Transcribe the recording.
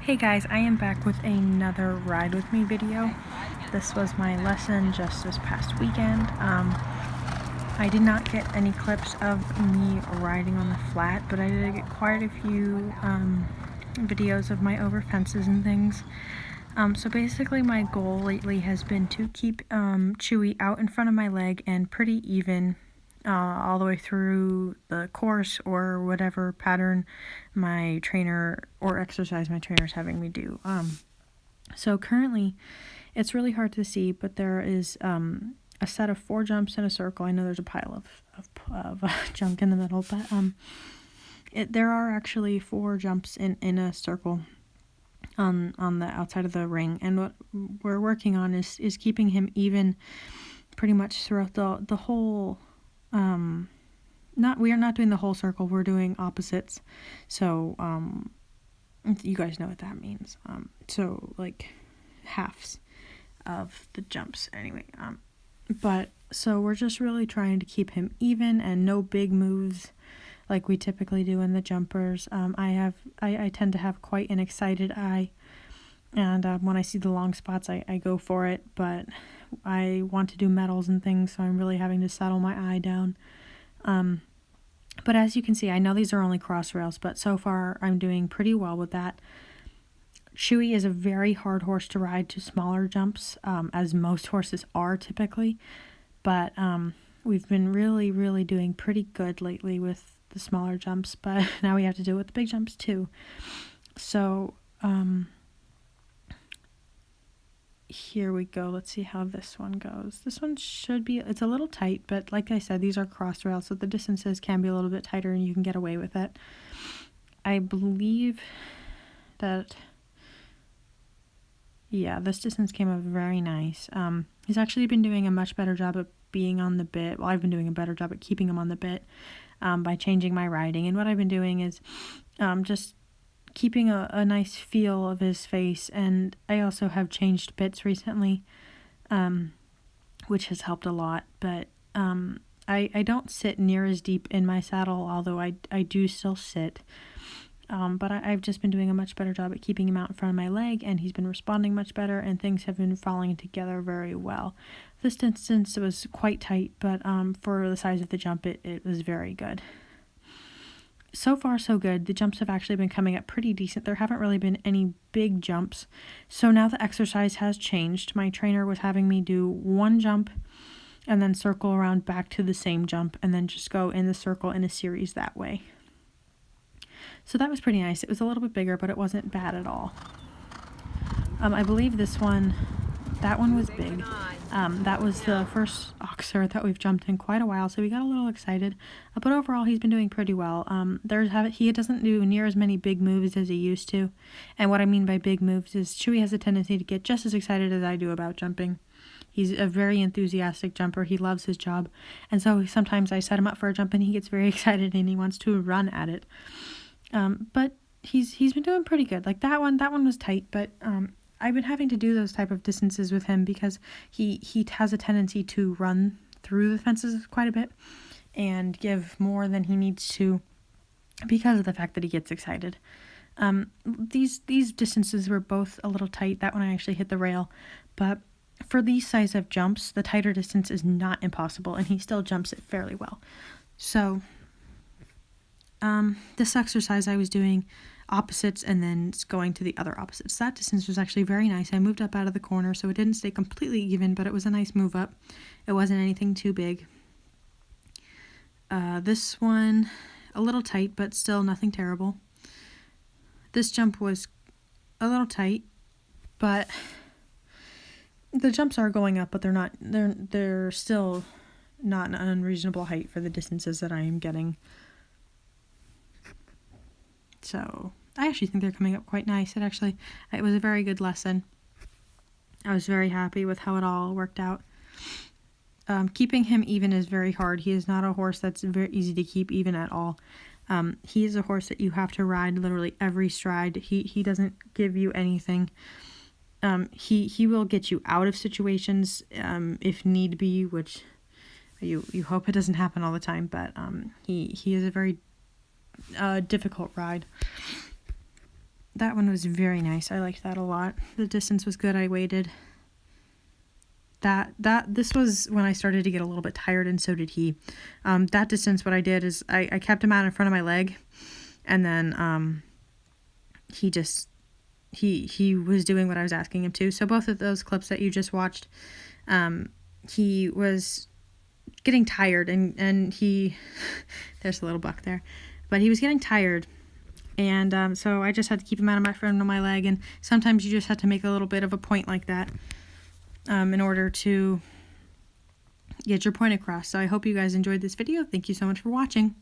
Hey guys, I am back with another Ride With Me video. This was my lesson just this past weekend. I did not get any clips of me riding on the flat, but I did get quite a few videos of my over fences and things. So basically my goal lately has been to keep Chewy out in front of my leg and pretty even all the way through the course or whatever pattern my trainer or exercise my trainer is having me do. So currently it's really hard to see, but there is a set of 4 jumps in a circle. I know there's a pile of junk in the middle, but there are actually 4 jumps in a circle on the outside of the ring, and what we're working on is keeping him even pretty much throughout the whole we are not doing the whole circle, we're doing opposites. So you guys know what that means. So like halves of the jumps anyway. But so we're just really trying to keep him even and no big moves like we typically do in the jumpers. I tend to have quite an excited eye, and when I see the long spots I go for it, but I want to do medals and things, so I'm really having to settle my eye down. But as you can see, I know these are only cross rails, but so far I'm doing pretty well with that. Chewy is a very hard horse to ride to smaller jumps, as most horses are typically, but we've been really doing pretty good lately with the smaller jumps, but now we have to do it with the big jumps too. So here we go. Let's see how this one goes. This one should be, it's a little tight, but like I said, these are cross rails, so the distances can be a little bit tighter and you can get away with it. I believe that, yeah, this distance came up very nice. He's actually been doing a much better job at being on the bit. Well, I've been doing a better job at keeping him on the bit by changing my riding. And what I've been doing is just keeping a nice feel of his face, and I also have changed bits recently, which has helped a lot, but I don't sit near as deep in my saddle, although I do still sit, but I've just been doing a much better job at keeping him out in front of my leg, and he's been responding much better, and things have been falling together very well. This distance was quite tight, but for the size of the jump, it was very good. So far, so good. The jumps have actually been coming up pretty decent. There haven't really been any big jumps. So now the exercise has changed. My trainer was having me do 1 jump and then circle around back to the same jump and then just go in the circle in a series that way. So that was pretty nice. It was a little bit bigger, but it wasn't bad at all. I believe that one was big. That was the first Oxer that we've jumped in quite a while, so we got a little excited. But overall, he's been doing pretty well. He doesn't do near as many big moves as he used to. And what I mean by big moves is Chewy has a tendency to get just as excited as I do about jumping. He's a very enthusiastic jumper. He loves his job. And so sometimes I set him up for a jump and he gets very excited and he wants to run at it. But he's been doing pretty good. Like that one was tight, but I've been having to do those type of distances with him because he has a tendency to run through the fences quite a bit and give more than he needs to because of the fact that he gets excited. These distances were both a little tight. That one I actually hit the rail, but for these size of jumps, the tighter distance is not impossible, and he still jumps it fairly well. So this exercise I was doing opposites and then going to the other opposites. That distance was actually very nice. I moved up out of the corner, so it didn't stay completely even, but it was a nice move up. It wasn't anything too big. This one, a little tight, but still nothing terrible. This jump was a little tight, but the jumps are going up, but they're still not an unreasonable height for the distances that I am getting. So I actually think they're coming up quite nice. It was a very good lesson. I was very happy with how it all worked out. Keeping him even is very hard. He is not a horse that's very easy to keep even at all. He is a horse that you have to ride literally every stride. He doesn't give you anything. He will get you out of situations if need be, which you hope it doesn't happen all the time, but he is a very difficult ride. that one was very nice. I liked that a lot. The distance was good. I waited. This was when I started to get a little bit tired, and so did he. That distance, what I did is I kept him out in front of my leg, and then he was doing what I was asking him to. So both of those clips that you just watched, he was getting tired, and he there's a little buck there, but he was getting tired, and so I just had to keep him out in front of my leg. And sometimes you just have to make a little bit of a point like that in order to get your point across. So I hope you guys enjoyed this video. Thank you so much for watching.